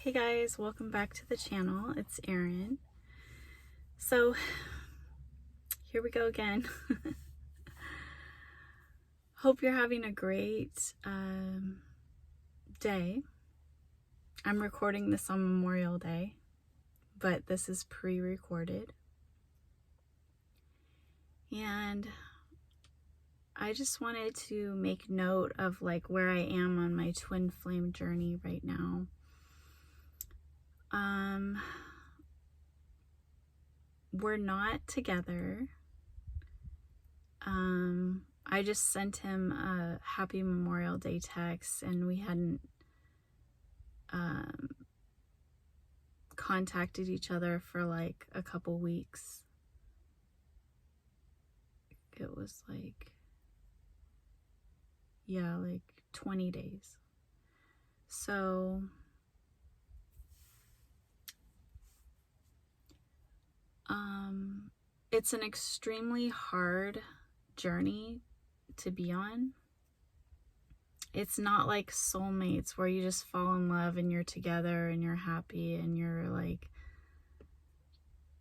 Hey guys, welcome back to the channel. It's Erin. So here we go again. Hope you're having a great day. I'm recording this on Memorial Day, but this is pre-recorded. And I just wanted to make note of like where I am on my twin flame journey right now. We're not together. I just sent him a happy Memorial Day text, and we hadn't contacted each other for like a couple weeks. It was like 20 days. So it's an extremely hard journey to be on. It's not like soulmates where you just fall in love and you're together and you're happy and you're like,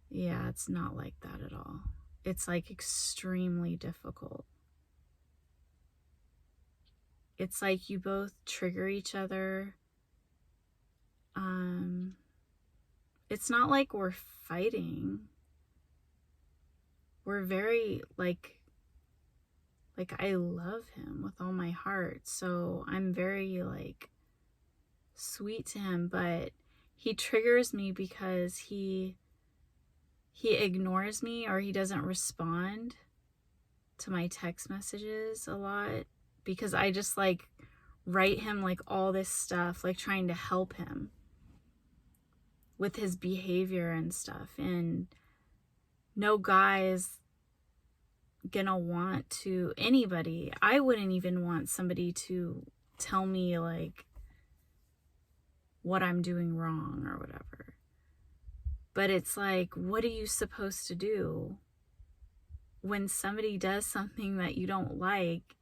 yeah, it's not like that at all. It's like extremely difficult. It's like you both trigger each other. It's not like we're fighting. We're very like I love him with all my heart. So I'm very like sweet to him, but he triggers me because he ignores me, or he doesn't respond to my text messages a lot, because I just like write him like all this stuff, like trying to help him with his behavior and stuff. And no guy is gonna want to, anybody, I wouldn't even want somebody to tell me like what I'm doing wrong or whatever. But it's like, what are you supposed to do when somebody does something that you don't like,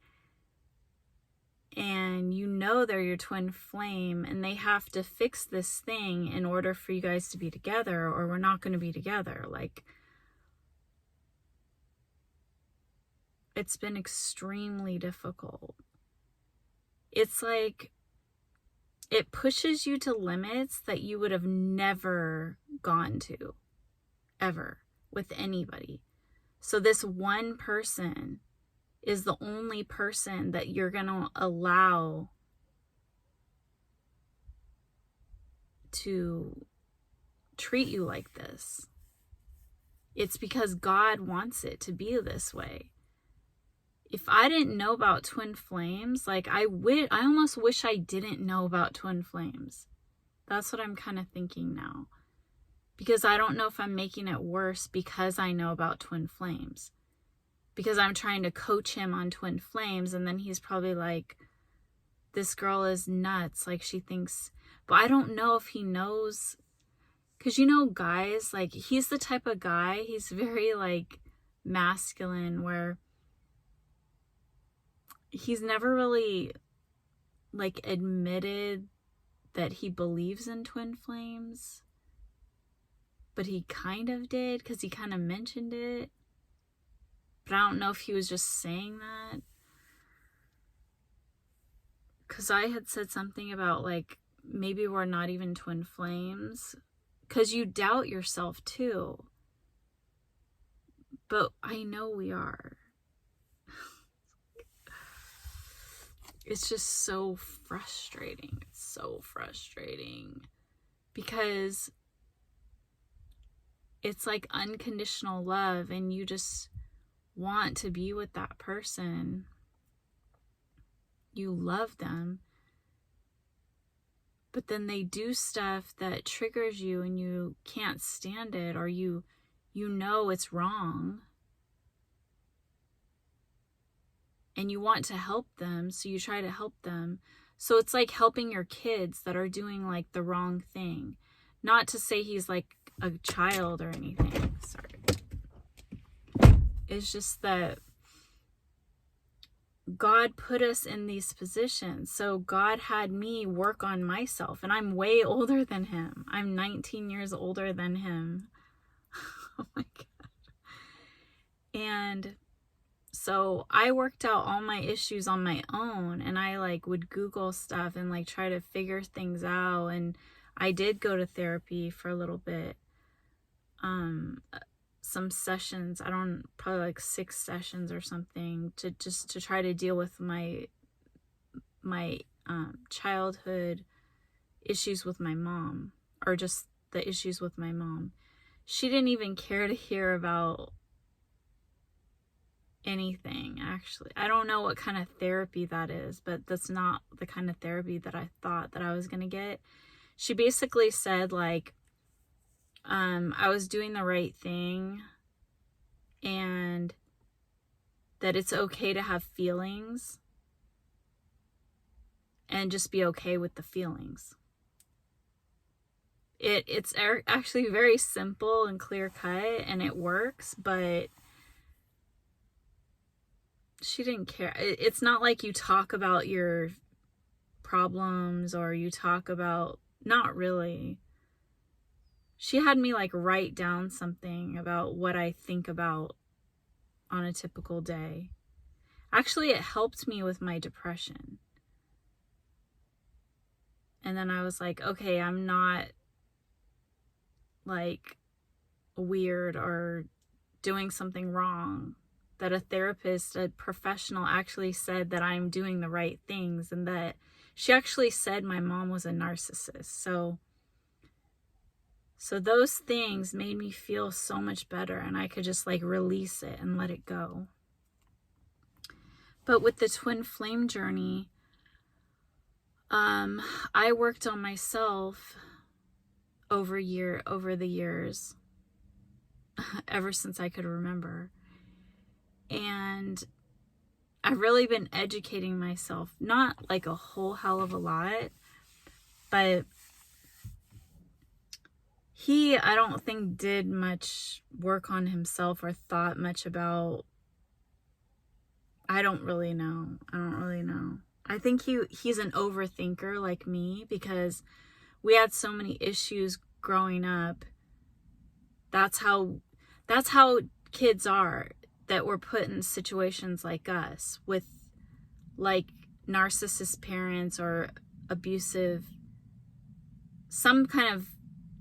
and you know they're your twin flame and they have to fix this thing in order for you guys to be together, or we're not going to be together? Like, it's been extremely difficult. It's like it pushes you to limits that you would have never gone to ever with anybody. So this one person is the only person that you're going to allow to treat you like this. It's because God wants it to be this way. If I didn't know about twin flames, like I almost wish I didn't know about twin flames. That's what I'm kind of thinking now. Because I don't know if I'm making it worse because I know about twin flames. Because I'm trying to coach him on twin flames, and then he's probably like, this girl is nuts, like she thinks. But I don't know if he knows, because you know guys, like he's the type of guy, he's very like masculine, where he's never really like admitted that he believes in twin flames, but he kind of did, because he kind of mentioned it. But I don't know if he was just saying that, because I had said something about like maybe we're not even twin flames, because you doubt yourself too. But I know we are. It's just so frustrating. It's so frustrating because it's like unconditional love, and you just want to be with that person. You love them, but then they do stuff that triggers you and you can't stand it, or you know it's wrong. And you want to help them, so you try to help them. So it's like helping your kids that are doing like the wrong thing. Not to say he's like a child or anything. Sorry. It's just that God put us in these positions. So God had me work on myself, and I'm way older than him. I'm 19 years older than him. Oh my God. And so I worked out all my issues on my own, and I like would Google stuff and like try to figure things out. And I did go to therapy for a little bit. Some sessions, probably like 6 sessions or something, to try to deal with my childhood issues with my mom, or just the issues with my mom. She didn't even care to hear about anything, actually. I don't know what kind of therapy that is, but that's not the kind of therapy that I thought that I was going to get. She basically said like, I was doing the right thing, and that it's okay to have feelings, and just be okay with the feelings. It's actually very simple and clear cut, and it works, but she didn't care. It's not like you talk about your problems, or you talk about, not really. She had me like write down something about what I think about on a typical day. Actually, it helped me with my depression. And then I was like, okay, I'm not like weird or doing something wrong. That a therapist, a professional, actually said that I'm doing the right things, and that she actually said my mom was a narcissist. So those things made me feel so much better, and I could just like release it and let it go. But with the twin flame journey, I worked on myself over the years, ever since I could remember. And I've really been educating myself, not like a whole hell of a lot, but I don't think did much work on himself or thought much about, I don't really know. I think he's an overthinker like me, because we had so many issues growing up. That's how kids are, that were put in situations like us, with like narcissist parents or abusive, some kind of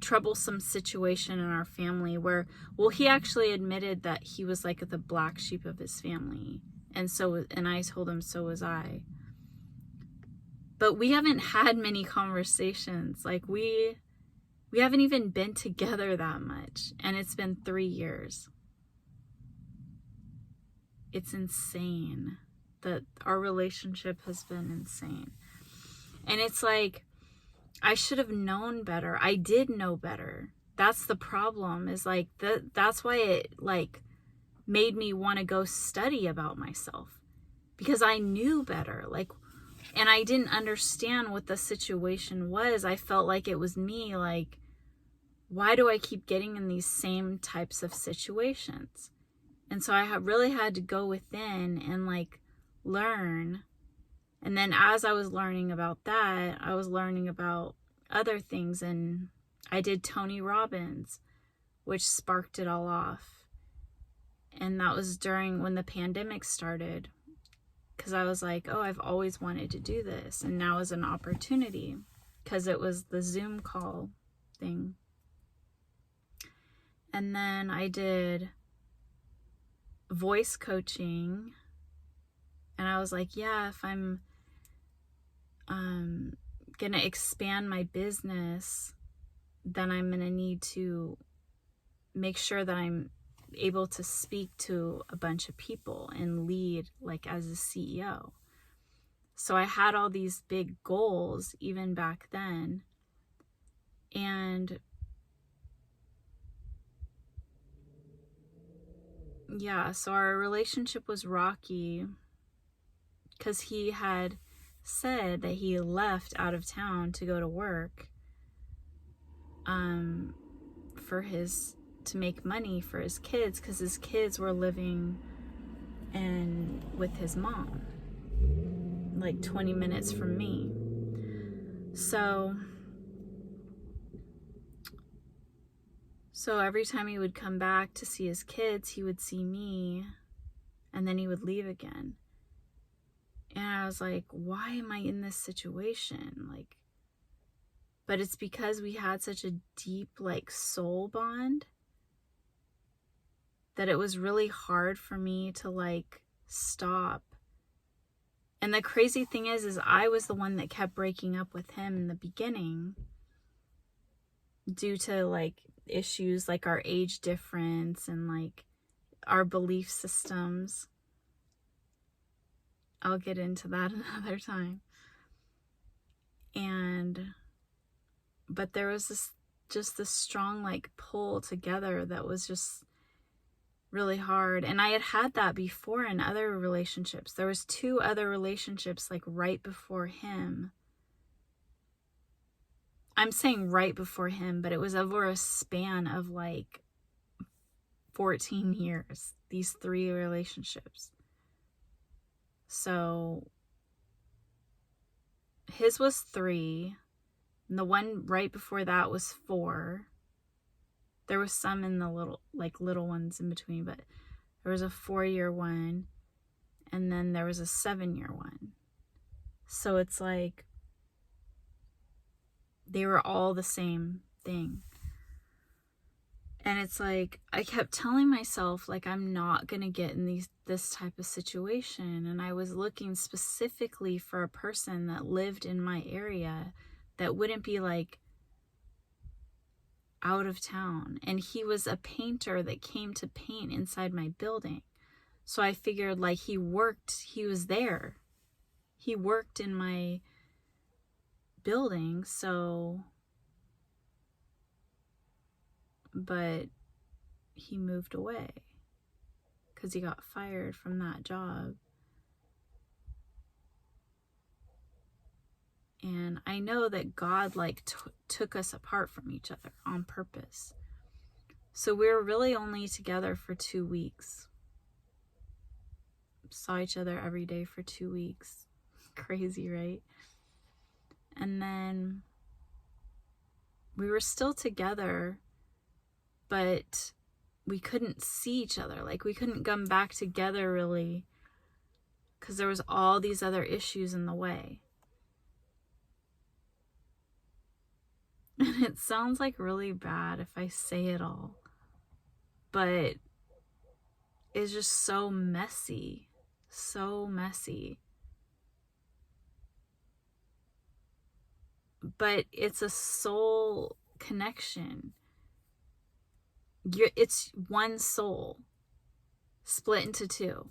troublesome situation in our family where, well, he actually admitted that he was like the black sheep of his family. And I told him so was I. But we haven't had many conversations. Like we haven't even been together that much. And it's been 3 years. It's insane that our relationship has been insane. And it's like, I should have known better. I did know better. That's the problem, is like, that's why it like made me want to go study about myself, because I knew better. Like, and I didn't understand what the situation was. I felt like it was me. Like, why do I keep getting in these same types of situations? And so I really had to go within and like learn. And then as I was learning about that, I was learning about other things. And I did Tony Robbins, which sparked it all off. And that was when the pandemic started. Because I was like, oh, I've always wanted to do this. And now is an opportunity, because it was the Zoom call thing. And then I did voice coaching. And I was like, yeah, if I'm going to expand my business, then I'm going to need to make sure that I'm able to speak to a bunch of people and lead like as a CEO. So I had all these big goals even back then. And yeah, so our relationship was rocky because he had said that he left out of town to go to work to make money for his kids, because his kids were living with his mom. like 20 minutes from me. So every time he would come back to see his kids, he would see me, and then he would leave again. And I was like, why am I in this situation? Like, but it's because we had such a deep, like, soul bond that it was really hard for me to, like, stop. And the crazy thing is I was the one that kept breaking up with him in the beginning due to, like, issues like our age difference and, like, our belief systems. I'll get into that another time. But there was this strong, like, pull together that was just really hard. And I had that before in other relationships. There was 2 other relationships, like, right before him. I'm saying right before him, but it was over a span of, like, 14 years, these 3 relationships. So his was 3, and the one right before that was 4. There was some in the little ones in between, but there was a 4-year one, and then there was a 7-year one. So it's like they were all the same thing. And it's like I kept telling myself, like, I'm not going to get in this type of situation. And I was looking specifically for a person that lived in my area that wouldn't be, like, out of town. And he was a painter that came to paint inside my building. So I figured, like, he was there. He worked in my building, so... But he moved away because he got fired from that job. And I know that God, like, took us apart from each other on purpose. So we were really only together for 2 weeks. Saw each other every day for 2 weeks. Crazy, right? And then we were still together, but we couldn't see each other. Like, we couldn't come back together really because there was all these other issues in the way. And it sounds like really bad if I say it all, but it's just so messy. So messy. But it's a soul connection. It's one soul split into 2.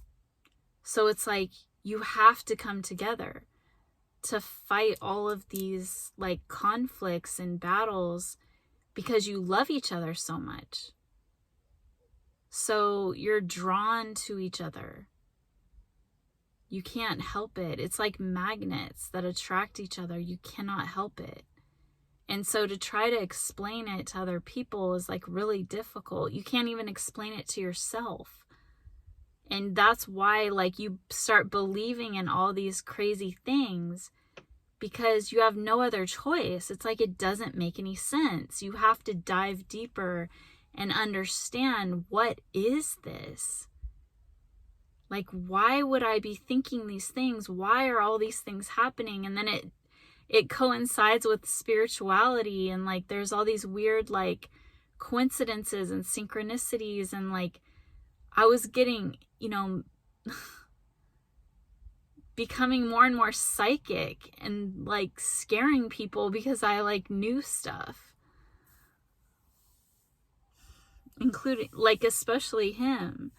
So it's like you have to come together to fight all of these, like, conflicts and battles because you love each other so much. So you're drawn to each other. You can't help it. It's like magnets that attract each other. You cannot help it. And so to try to explain it to other people is, like, really difficult. You can't even explain it to yourself. And that's why, like, you start believing in all these crazy things because you have no other choice. It's like it doesn't make any sense. You have to dive deeper and understand, what is this? Like, why would I be thinking these things? Why are all these things happening? And then it coincides with spirituality, and, like, there's all these weird, like, coincidences and synchronicities, and, like, I was getting, becoming more and more psychic and, like, scaring people because I, like, knew stuff, including, like, especially him.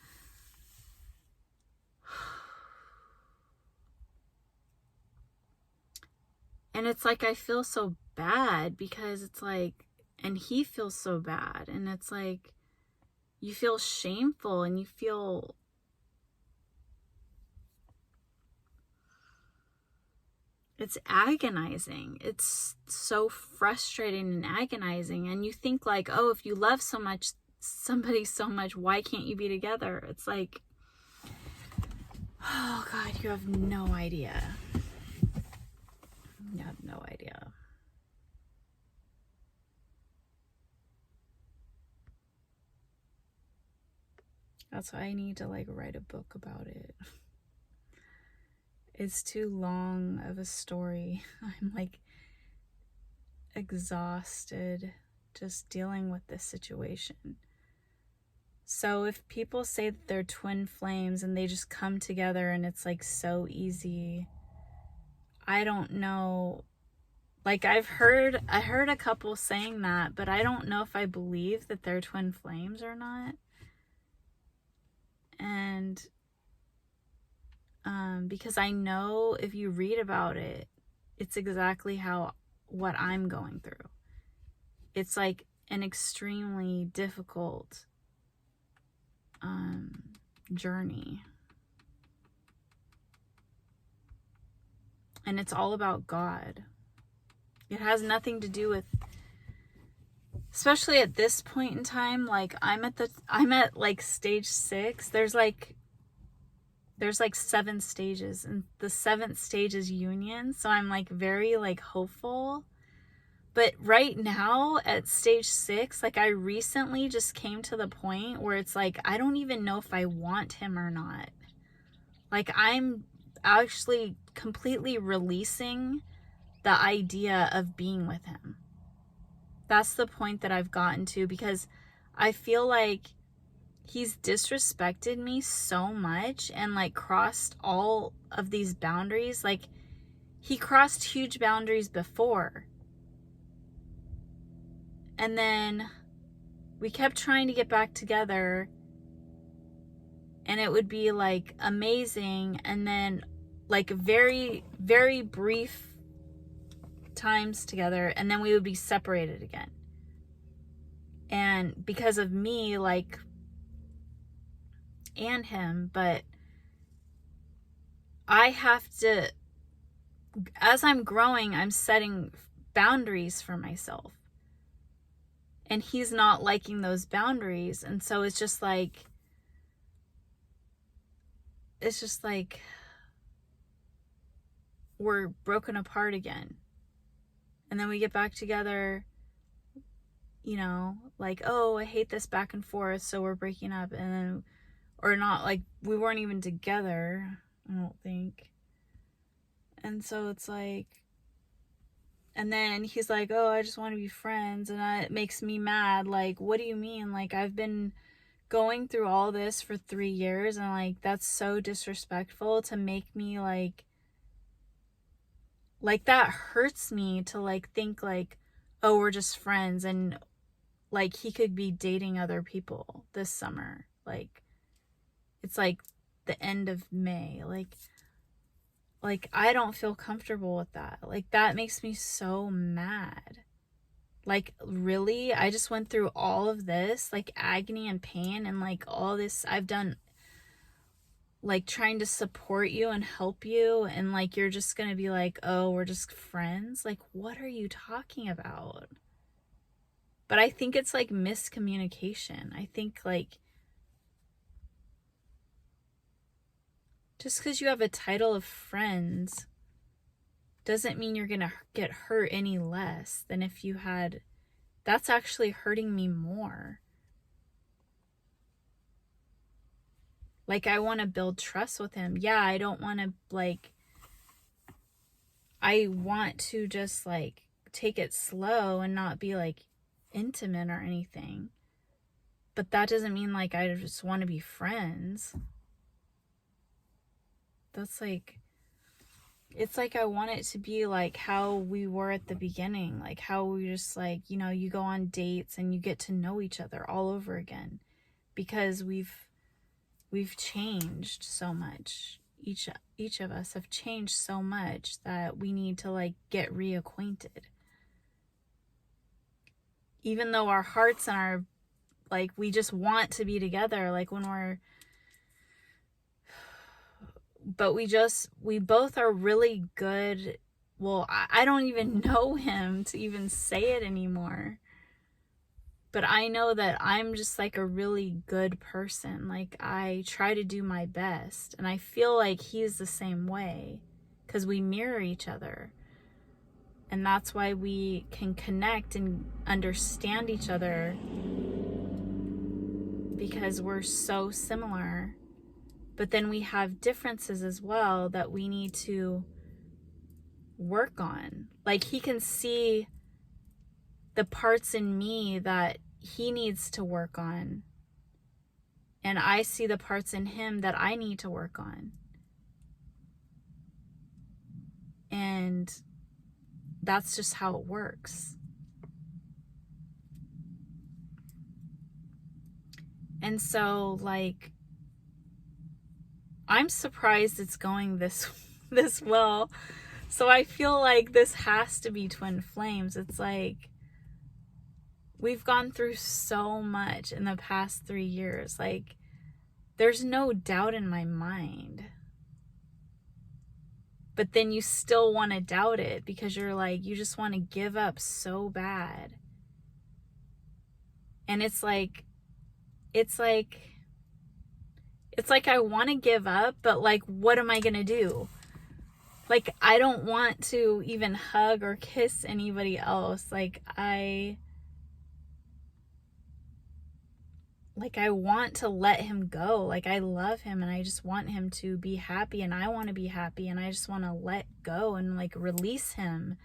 And it's like I feel so bad because it's like, and he feels so bad, and it's like you feel shameful and you feel it's agonizing. It's so frustrating and agonizing. And you think, like, oh, if you love somebody so much, why can't you be together? It's like, Oh God, you have no idea. You have no idea. That's why I need to like write a book about it. It's too long of a story. I'm like exhausted just dealing with this situation. So if people say that they're twin flames and they just come together and it's like so easy, I don't know. Like I heard a couple saying that, but I don't know if I believe that they're twin flames or not. And because I know if you read about it, it's exactly what I'm going through. It's like an extremely difficult journey. And it's all about God. It has nothing to do with, especially at this point in time, like I'm at like stage 6. There's like 7 stages, and the 7th stage is union. So I'm like very like hopeful. But right now at stage 6, like I recently just came to the point where it's like, I don't even know if I want him or not. Like I'm actually completely releasing the idea of being with him. That's the point that I've gotten to, because I feel like he's disrespected me so much and like crossed all of these boundaries. Like he crossed huge boundaries before. And then we kept trying to get back together, and it would be like amazing, and then like very, very brief times together, and then we would be separated again. And because of me, like, and him, but I have to, as I'm growing, I'm setting boundaries for myself. And he's not liking those boundaries. And so it's just like we're broken apart again. And then we get back together, you know, like, oh, I hate this back and forth, so we're breaking up. And then, or not, like, we weren't even together, I don't think. And so it's like, and then he's like, oh, I just want to be friends. And that makes me mad. Like, what do you mean? Like, I've been going through all this for 3 years, and like, that's so disrespectful to make me like that hurts me to like think like, oh, we're just friends, and like he could be dating other people this summer. Like it's like the end of May. Like I don't feel comfortable with that. Like that makes me so mad. Like really, I just went through all of this, like agony and pain, and like all this I've done, like trying to support you and help you, and like you're just gonna be like, oh, we're just friends? Like, what are you talking about? But I think it's like miscommunication. I think like just because you have a title of friends doesn't mean you're gonna get hurt any less than if you had. That's actually hurting me more. Like, I want to build trust with him. Yeah, I don't want to, like, I want to just, like, take it slow and not be, like, intimate or anything. But that doesn't mean, like, I just want to be friends. That's, like, it's like I want it to be, like, how we were at the beginning. Like, how we just, like, you know, you go on dates and you get to know each other all over again. Because we've changed so much. Each of us have changed so much that we need to like get reacquainted. Even though our hearts and our, like, we just want to be together, like when but we both are really good. Well, I don't even know him to even say it anymore. But I know that I'm just like a really good person. Like, I try to do my best. And I feel like he's the same way because we mirror each other. And that's why we can connect and understand each other, because we're so similar. But then we have differences as well that we need to work on. Like, he can see the parts in me that he needs to work on, and I see the parts in him that I need to work on. And that's just how it works. And so, like, I'm surprised it's going this well. So I feel like this has to be twin flames. It's like, we've gone through so much in the past 3 years. Like, there's no doubt in my mind. But then you still want to doubt it because you're like, you just want to give up so bad. And it's like I want to give up, but like, what am I going to do? Like, I don't want to even hug or kiss anybody else. Like, I want to let him go. Like, I love him and I just want him to be happy, and I want to be happy, and I just want to let go and like release him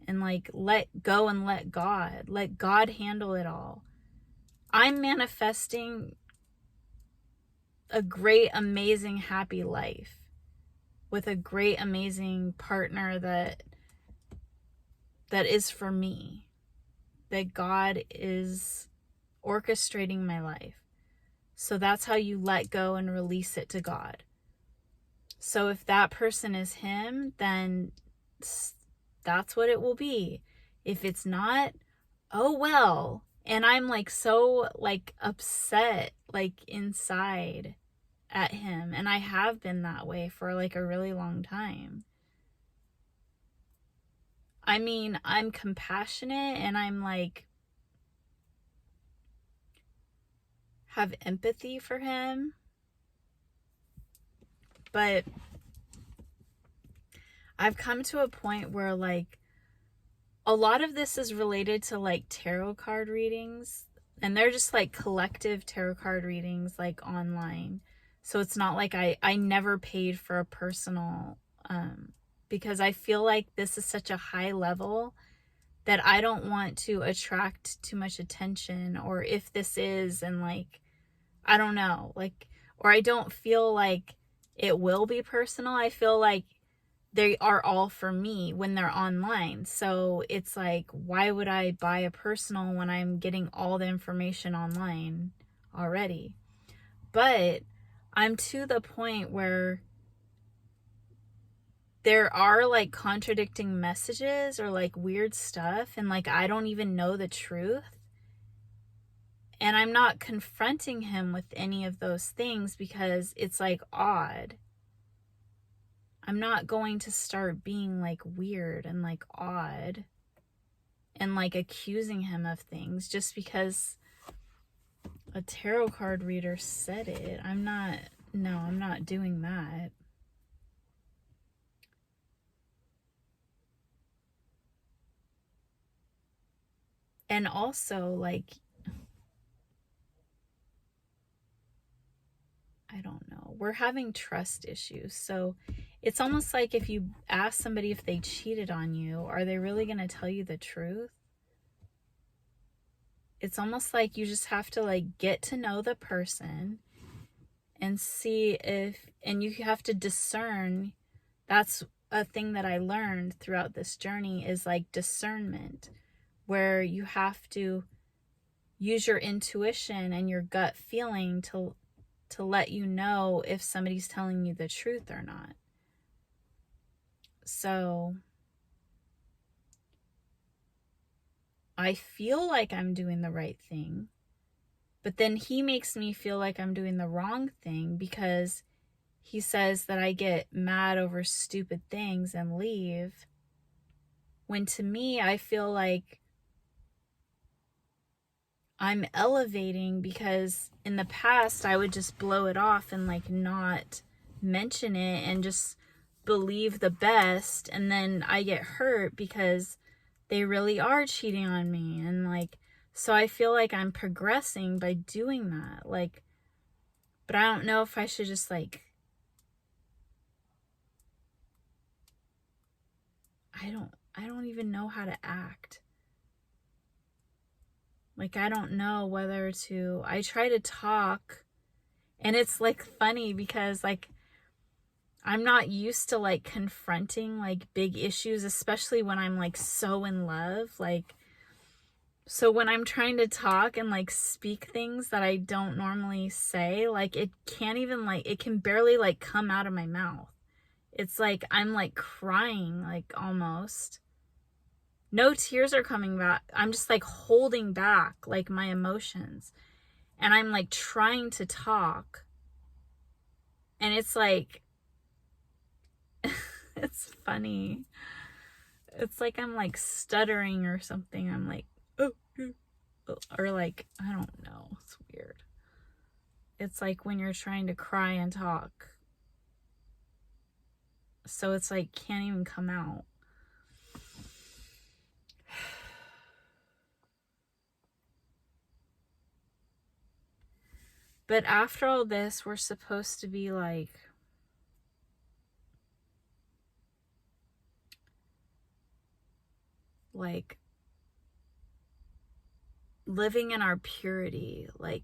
and like let go and let God handle it all. I'm manifesting a great, amazing, happy life with a great, amazing partner that is for me, that God is orchestrating my life. So that's how you let go and release it to God. So if that person is him, then that's what it will be. If it's not, oh well. And I'm like so like upset, like inside at him. And I have been that way for like a really long time. I mean, I'm compassionate and I'm like, have empathy for him. But I've come to a point where like a lot of this is related to like tarot card readings, and they're just like collective tarot card readings like online. So it's not like I never paid for a personal, because I feel like this is such a high level that I don't want to attract too much attention, or if this is, and like, I don't know, like, or I don't feel like it will be personal. I feel like they are all for me when they're online. So it's like, why would I buy a personal when I'm getting all the information online already? But I'm to the point where there are like contradicting messages or like weird stuff, and like I don't even know the truth. And I'm not confronting him with any of those things because it's like odd. I'm not going to start being like weird and like odd and like accusing him of things just because a tarot card reader said it. I'm not doing that. And also, like, I don't know. We're having trust issues. So it's almost like if you ask somebody if they cheated on you, are they really going to tell you the truth? It's almost like you just have to like get to know the person and see if, and you have to discern. That's a thing that I learned throughout this journey, is like discernment, where you have to use your intuition and your gut feeling to let you know if somebody's telling you the truth or not. So I feel like I'm doing the right thing, but then he makes me feel like I'm doing the wrong thing because he says that I get mad over stupid things and leave. When to me, I feel like I'm elevating, because in the past I would just blow it off and like not mention it and just believe the best, and then I get hurt because they really are cheating on me. And like, so I feel like I'm progressing by doing that. Like, but I don't know if I should just like, I don't even know how to act. Like, I don't know whether to, I try to talk, and it's like funny because like I'm not used to like confronting like big issues, especially when I'm like so in love. Like, so when I'm trying to talk and like speak things that I don't normally say, like it can't even like, it can barely like come out of my mouth. It's like I'm like crying, like almost. No tears are coming back. I'm just like holding back like my emotions. And I'm like trying to talk. And it's like, it's funny. It's like I'm like stuttering or something. I'm like, oh, or like, I don't know. It's weird. It's like when you're trying to cry and talk. So it's like, can't even come out. But after all this, we're supposed to be like living in our purity, like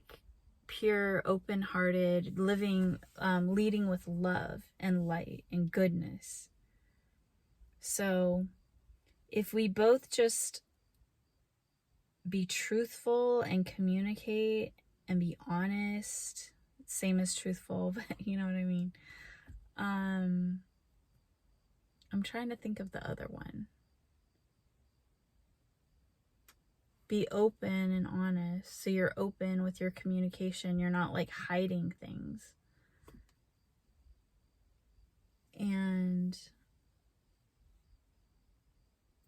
pure, open-hearted, living, leading with love and light and goodness. So if we both just be truthful and communicate and be honest, same as truthful, but you know what I mean. I'm trying to think of the other one. Be open and honest. So you're open with your communication. You're not like hiding things. And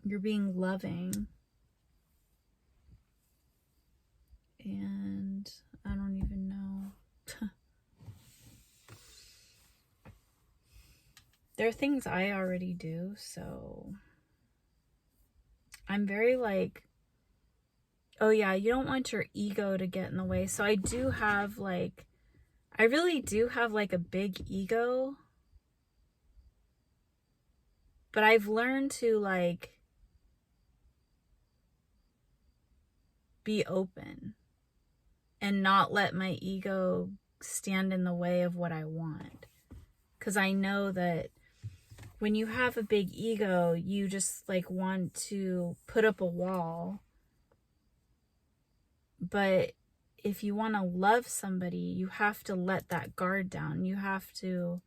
you're being loving. And I don't even know. There are things I already do, so I'm very like, oh yeah, you don't want your ego to get in the way. So I do have like, I really do have like a big ego. But I've learned to like be open and not let my ego stand in the way of what I want. Because I know that when you have a big ego, you just like want to put up a wall. But if you want to love somebody, you have to let that guard down. You have to,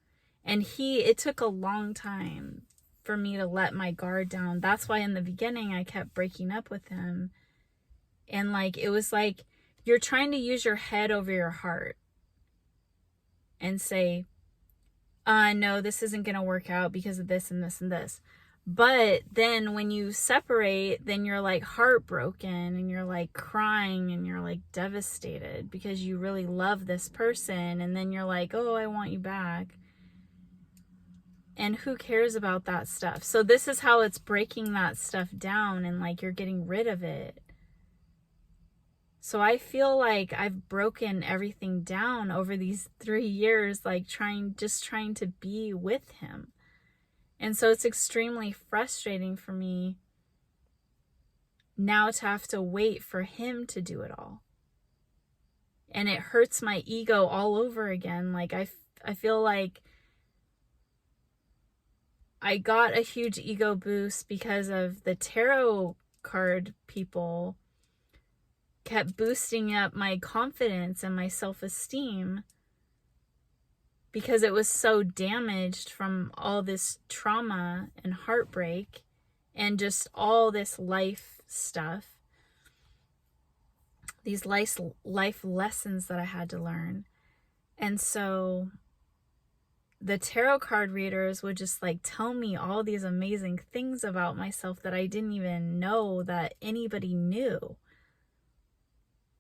and it took a long time for me to let my guard down. That's why in the beginning I kept breaking up with him. And like, it was like, you're trying to use your head over your heart and say, no, this isn't going to work out because of this and this and this. But then when you separate, then you're like heartbroken and you're like crying and you're like devastated because you really love this person. And then you're like, oh, I want you back. And who cares about that stuff? So this is how it's breaking that stuff down, and like you're getting rid of it. So I feel like I've broken everything down over these 3 years, like just trying to be with him. And so it's extremely frustrating for me now to have to wait for him to do it all. And it hurts my ego all over again. Like I feel like I got a huge ego boost because of the tarot card people kept boosting up my confidence and my self-esteem because it was so damaged from all this trauma and heartbreak and just all this life stuff, these life lessons that I had to learn. And so the tarot card readers would just like tell me all these amazing things about myself that I didn't even know that anybody knew.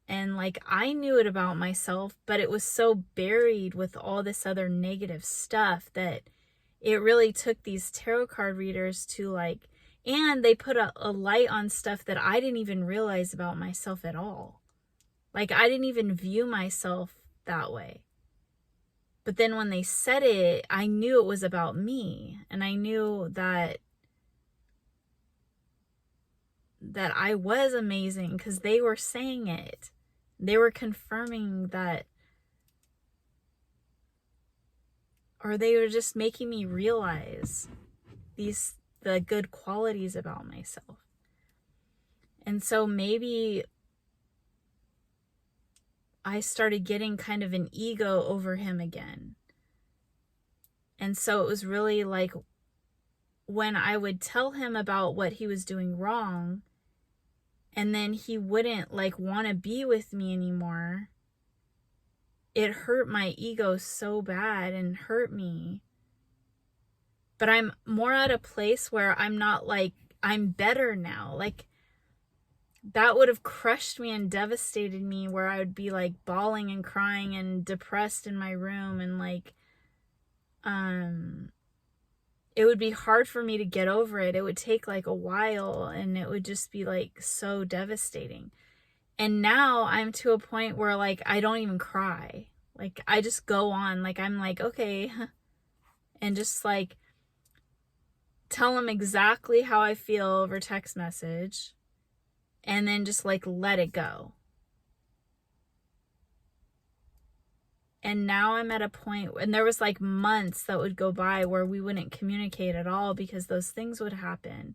And like, I knew it about myself, but it was so buried with all this other negative stuff that it really took these tarot card readers to like, and they put a light on stuff that I didn't even realize about myself at all. Like, I didn't even view myself that way. But then when they said it, I knew it was about me. And I knew that I was amazing because they were saying it. They were confirming that, or they were just making me realize the good qualities about myself. And so maybe I started getting kind of an ego over him again. And so it was really like when I would tell him about what he was doing wrong, and then he wouldn't like want to be with me anymore, it hurt my ego so bad and hurt me. But I'm more at a place where I'm not like, I'm better now. Like, that would have crushed me and devastated me, where I would be like bawling and crying and depressed in my room, and like it would be hard for me to get over it. It would take like a while, and it would just be like so devastating. And now I'm to a point where like I don't even cry. Like, I just go on, like I'm like, okay, and just like tell him exactly how I feel over text message, and then just like let it go. And now I'm at a point, and there was like months that would go by where we wouldn't communicate at all because those things would happen.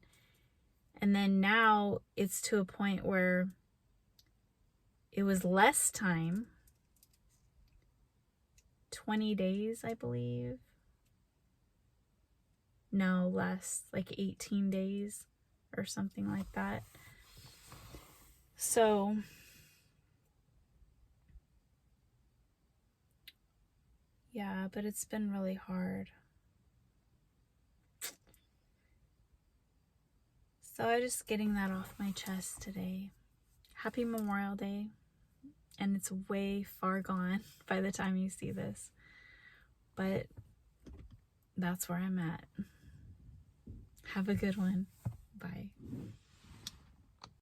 And then now it's to a point where it was less time, 20 days, I believe. No, less, like 18 days or something like that. So yeah, but it's been really hard. So I'm just getting that off my chest today. Happy Memorial Day. And it's way far gone by the time you see this. But that's where I'm at. Have a good one. Bye.